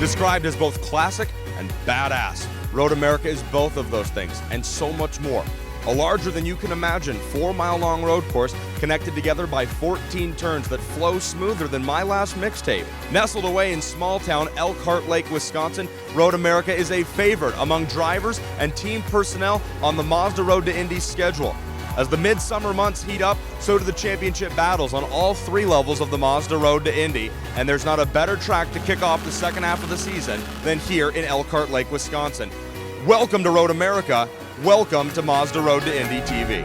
Described as both classic and badass, Road America is both of those things and so much more. A larger than you can imagine 4-mile-long road course connected together by 14 turns that flow smoother than my last mixtape. Nestled away in small-town Elkhart Lake, Wisconsin, Road America is a favorite among drivers and team personnel on the Mazda Road to Indy schedule. As the midsummer months heat up, so do the championship battles on all 3 levels of the Mazda Road to Indy, and there's not a better track to kick off the second half of the season than here in Elkhart Lake, Wisconsin. Welcome to Road America. Welcome to Mazda Road to Indy TV.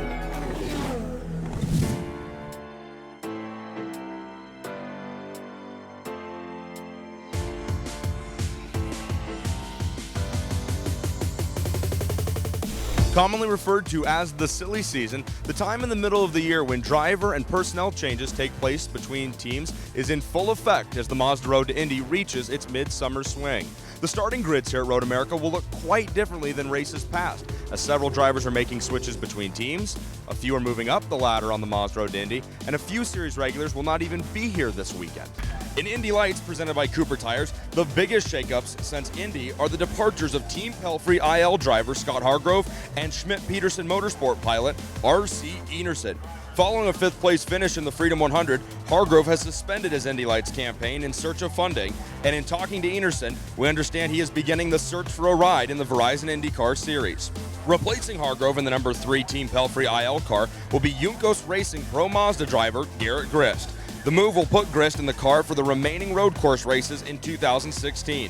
Commonly referred to as the silly season, the time in the middle of the year when driver and personnel changes take place between teams is in full effect as the Mazda Road to Indy reaches its midsummer swing. The starting grids here at Road America will look quite differently than races past, as several drivers are making switches between teams, a few are moving up the ladder on the Mazda Road to Indy, and a few series regulars will not even be here this weekend. In Indy Lights, presented by Cooper Tires, the biggest shakeups since Indy are the departures of Team Pelfrey IL driver Scott Hargrove and Schmidt-Peterson Motorsport pilot R.C. Enerson. Following a 5th place finish in the Freedom 100, Hargrove has suspended his Indy Lights campaign in search of funding, and in talking to Enerson, we understand he is beginning the search for a ride in the Verizon IndyCar Series. Replacing Hargrove in the number 3 Team Pelfrey IL car will be Juncos Racing Pro Mazda driver Garrett Grist. The move will put Grist in the car for the remaining road course races in 2016.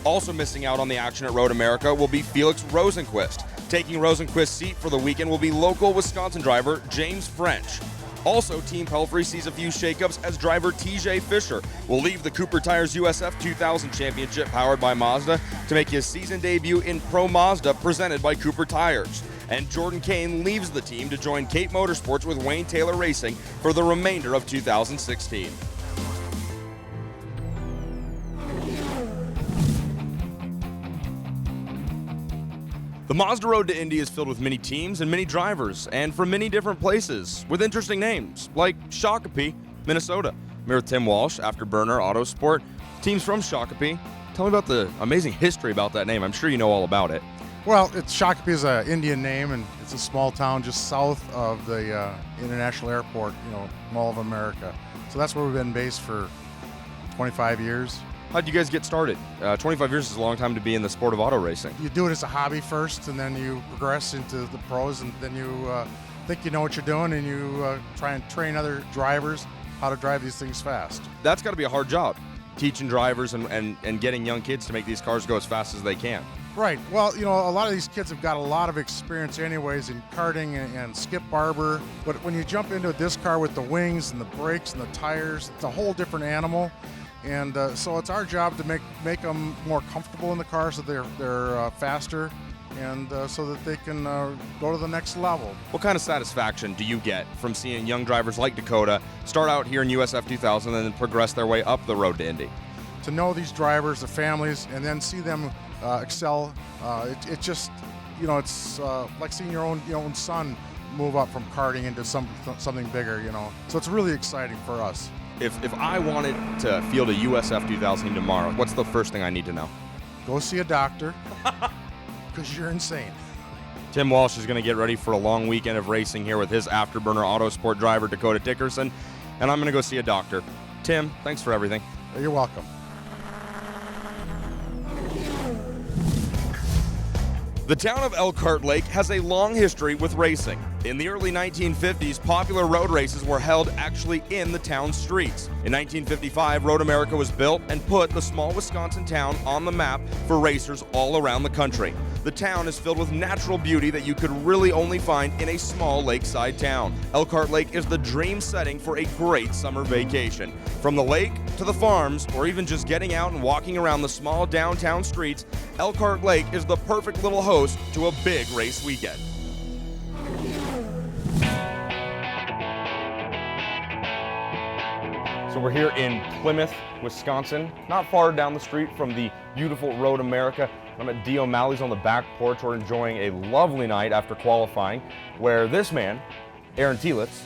Also missing out on the action at Road America will be Felix Rosenquist. Taking Rosenquist's seat for the weekend will be local Wisconsin driver James French. Also, Team Pelfrey sees a few shakeups as driver TJ Fischer will leave the Cooper Tires USF 2000 Championship powered by Mazda to make his season debut in Pro Mazda presented by Cooper Tires. And Jordan Kane leaves the team to join Cape Motorsports with Wayne Taylor Racing for the remainder of 2016. The Mazda Road to Indy is filled with many teams and many drivers, and from many different places, with interesting names, like Shakopee, Minnesota. I'm here with Tim Walsh, Afterburner, Autosport. Teams from Shakopee. Tell me about the amazing history about that name. I'm sure you know all about it. Well, Shakopee is an Indian name, and it's a small town just south of the international airport, Mall of America. So that's where we've been based for 25 years. How'd you guys get started? 25 years is a long time to be in the sport of auto racing. You do it as a hobby first, and then you progress into the pros, and then you think you know what you're doing, and you try and train other drivers how to drive these things fast. That's got to be a hard job, teaching drivers and getting young kids to make these cars go as fast as they can. Right. Well, a lot of these kids have got a lot of experience anyways in karting and skip barber. But when you jump into this car with the wings and the brakes and the tires, it's a whole different animal. And so it's our job to make them more comfortable in the car so they're faster and so that they can go to the next level. What kind of satisfaction do you get from seeing young drivers like Dakota start out here in USF 2000 and then progress their way up the road to Indy? To know these drivers, the families, and then see them excel, it just, it's like seeing your own son move up from karting into something bigger, So it's really exciting for us. If I wanted to field a USF 2000 tomorrow, what's the first thing I need to know? Go see a doctor, because you're insane. Tim Walsh is going to get ready for a long weekend of racing here with his Afterburner Autosport driver, Dakota Dickerson, and I'm going to go see a doctor. Tim, thanks for everything. You're welcome. The town of Elkhart Lake has a long history with racing. In the early 1950s, popular road races were held actually in the town's streets. In 1955, Road America was built and put the small Wisconsin town on the map for racers all around the country. The town is filled with natural beauty that you could really only find in a small lakeside town. Elkhart Lake is the dream setting for a great summer vacation. From the lake to the farms, or even just getting out and walking around the small downtown streets, Elkhart Lake is the perfect little host to a big race weekend. So we're here in Plymouth, Wisconsin, not far down the street from the beautiful Road America. I'm at D. O'Malley's on the back porch. We're enjoying a lovely night after qualifying, where this man, Aaron Telitz,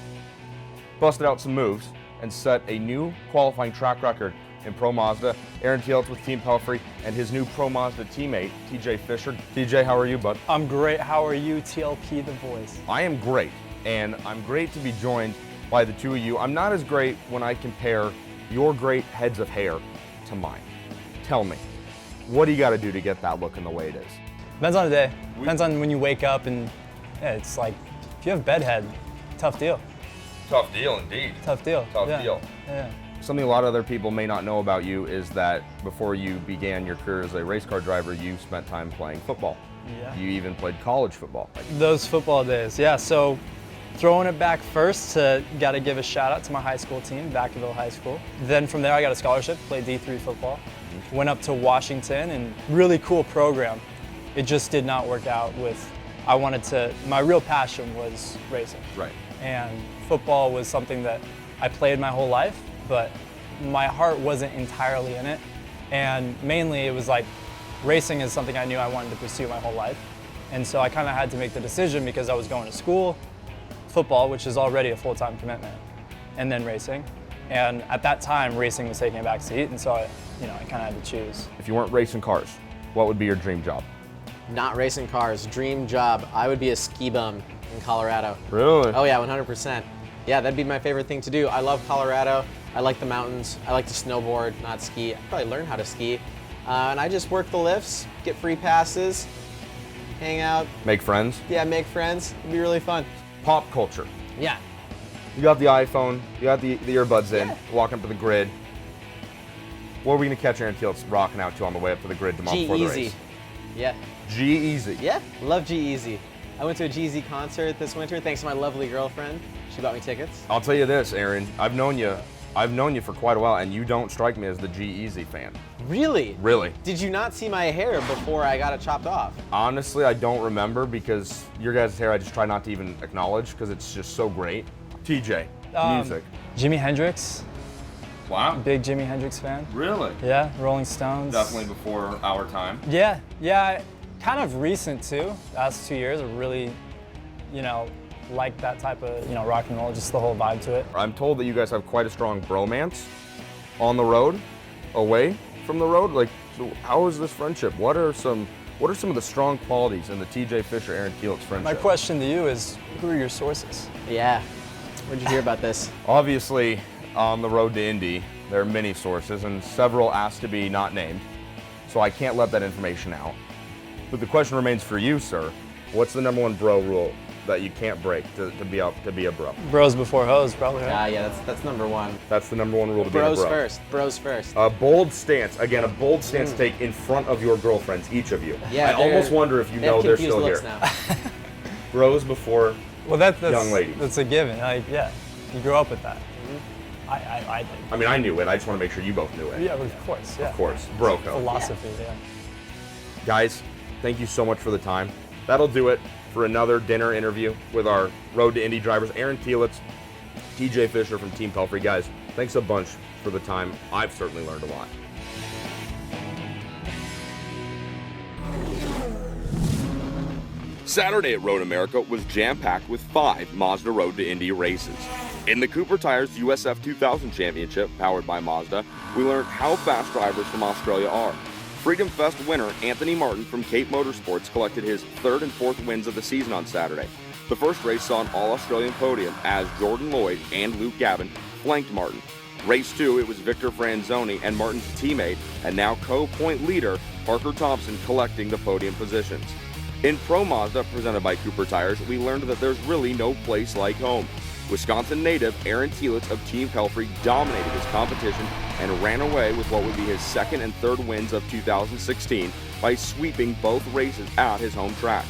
busted out some moves and set a new qualifying track record in Pro Mazda. Aaron Telitz with Team Pelfrey and his new Pro Mazda teammate, TJ Fischer. TJ, how are you, bud? I'm great. How are you, TLP the voice? I am great, and I'm great to be joined by the two of you. I'm not as great when I compare your great heads of hair to mine. Tell me, what do you got to do to get that looking the way it is? Depends on the day. Depends on when you wake up, and yeah, it's like, if you have bedhead, tough deal. Tough deal indeed. Tough deal. Tough yeah. deal. Yeah. Something a lot of other people may not know about you is that before you began your career as a race car driver, you spent time playing football. Yeah. You even played college football. Those football days, yeah. So throwing it back first, got to give a shout out to my high school team, Vacaville High School. Then from there I got a scholarship, played D3 football. Went up to Washington, and really cool program. It just did not work out with, my real passion was racing. Right. And football was something that I played my whole life, but my heart wasn't entirely in it. And mainly it was like, racing is something I knew I wanted to pursue my whole life. And so I kind of had to make the decision because I was going to school, football, which is already a full-time commitment, and then racing. And at that time, racing was taking a back seat, and so I kind of had to choose. If you weren't racing cars, what would be your dream job? Not racing cars, dream job. I would be a ski bum in Colorado. Really? Oh yeah, 100%. Yeah, that'd be my favorite thing to do. I love Colorado. I like the mountains. I like to snowboard, not ski. I'd probably learn how to ski. And I just work the lifts, get free passes, hang out. Make friends? Yeah, make friends. It'd be really fun. Pop culture. Yeah. You got the iPhone, you got the earbuds in, walking up to the grid. What are we going to catch Aaron Telitz rocking out to on the way up to the grid tomorrow before the race? G-Eazy. Yeah. G-Eazy. Yeah, love G-Eazy. I went to a G-Eazy concert this winter thanks to my lovely girlfriend. She bought me tickets. I'll tell you this, Aaron. I've known you for quite a while, and you don't strike me as the G-Eazy fan. Really? Really. Did you not see my hair before I got it chopped off? Honestly, I don't remember because your guys' hair I just try not to even acknowledge because it's just so great. TJ, music. Jimi Hendrix, Wow. big Jimi Hendrix fan. Really? Yeah, Rolling Stones. Definitely before our time. Yeah, kind of recent too. Last 2 years, I really, like that type of, rock and roll, just the whole vibe to it. I'm told that you guys have quite a strong bromance on the road, away from the road. Like, so how is this friendship? What are some of the strong qualities in the TJ Fischer, Aaron Telitz friendship? My question to you is, who are your sources? Yeah. Where'd you hear about this? Obviously, on the road to Indy, there are many sources, and several asked to be not named, so I can't let that information out. But the question remains for you, sir. What's the number one bro rule that you can't break to be a bro? Bros before hoes, probably, right? Yeah, that's number one. That's the number one rule to being a Bros bro. first. Bros first. A bold stance, again, a bold stance take in front of your girlfriends, each of you. Yeah, I almost wonder if you know they're still here. Now. Bros before Well, that's young ladies. That's a given. Like, yeah, you grew up with that. I did. I mean, I knew it. I just want to make sure you both knew it. Yeah, of course. Yeah. Of course. Bro code. Philosophy. Yeah. Guys, thank you so much for the time. That'll do it for another dinner interview with our Road to Indy drivers, Aaron Telitz, TJ Fischer from Team Pelfrey. Guys, thanks a bunch for the time. I've certainly learned a lot. Saturday at Road America was jam-packed with 5 Mazda Road to Indy races. In the Cooper Tires USF 2000 Championship, powered by Mazda, we learned how fast drivers from Australia are. Freedom Fest winner Anthony Martin from Cape Motorsports collected his 3rd and 4th wins of the season on Saturday. The first race saw an all-Australian podium as Jordan Lloyd and Luke Gavin flanked Martin. Race 2, it was Victor Franzoni and Martin's teammate and now co-point leader Parker Thompson collecting the podium positions. In Pro Mazda, presented by Cooper Tires, we learned that there's really no place like home. Wisconsin native Aaron Telitz of Team Pelfrey dominated his competition and ran away with what would be his 2nd and 3rd wins of 2016 by sweeping both races at his home track.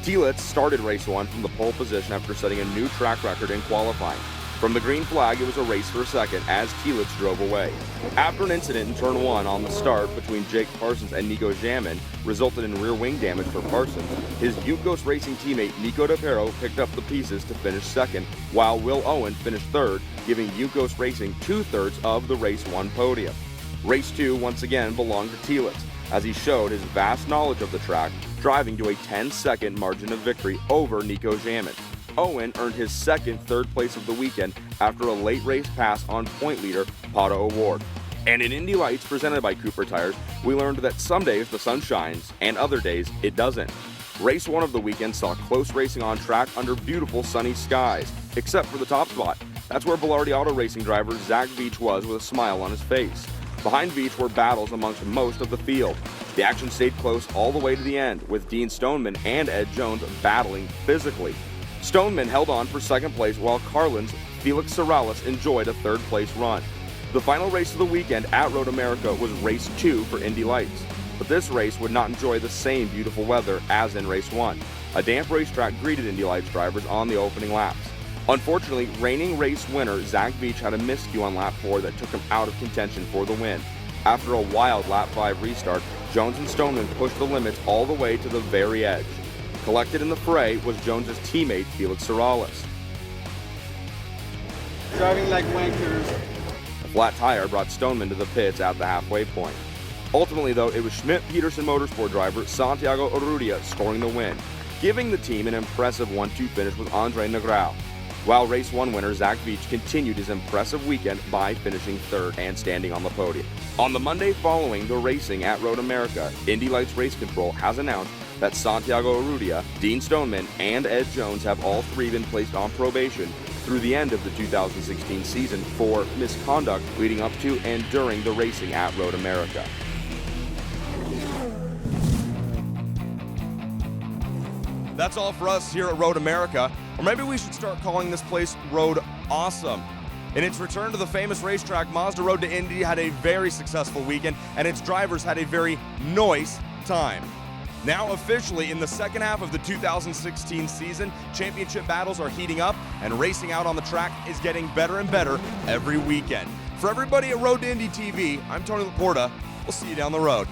Telitz started race 1 from the pole position after setting a new track record in qualifying. From the green flag, it was a race for a second as Telitz drove away. After an incident in turn 1 on the start between Jake Parsons and Nico Jamin resulted in rear wing damage for Parsons, his Yukos Racing teammate Nico DePero picked up the pieces to finish second, while Will Owen finished third, giving Yukos Racing 2/3 of the race 1 podium. Race 2 once again belonged to Telitz, as he showed his vast knowledge of the track, driving to a 10-second margin of victory over Nico Jamin. Owen earned his second third place of the weekend after a late race pass on point leader Pato O'Ward. And in Indy Lights presented by Cooper Tires, we learned that some days the sun shines and other days it doesn't. Race 1 of the weekend saw close racing on track under beautiful sunny skies, except for the top spot. That's where Belardi Auto Racing driver Zach Veach was with a smile on his face. Behind Veach were battles amongst most of the field. The action stayed close all the way to the end, with Dean Stoneman and Ed Jones battling physically. Stoneman held on for second place while Carlin's Felix Sorales enjoyed a third place run. The final race of the weekend at Road America was race 2 for Indy Lights, but this race would not enjoy the same beautiful weather as in race 1. A damp racetrack greeted Indy Lights drivers on the opening laps. Unfortunately, reigning race winner Zach Veach had a miscue on lap 4 that took him out of contention for the win. After a wild lap 5 restart, Jones and Stoneman pushed the limits all the way to the very edge. Collected in the fray was Jones's teammate Felix Sorales. Driving like wankers. A flat tire brought Stoneman to the pits at the halfway point. Ultimately, though, it was Schmidt-Peterson Motorsport driver Santiago Urrutia scoring the win, giving the team an impressive 1-2 finish with Andre Negrão. While race 1 winner Zach Veach continued his impressive weekend by finishing third and standing on the podium. On the Monday following the racing at Road America, Indy Lights Race Control has announced that Santiago Urrutia, Dean Stoneman, and Ed Jones have all 3 been placed on probation through the end of the 2016 season for misconduct leading up to and during the racing at Road America. That's all for us here at Road America, or maybe we should start calling this place Road Awesome. In its return to the famous racetrack, Mazda Road to Indy had a very successful weekend, and its drivers had a very nice time. Now officially in the second half of the 2016 season, championship battles are heating up, and racing out on the track is getting better and better every weekend. For everybody at Road to Indy TV, I'm Tony Laporta. We'll see you down the road.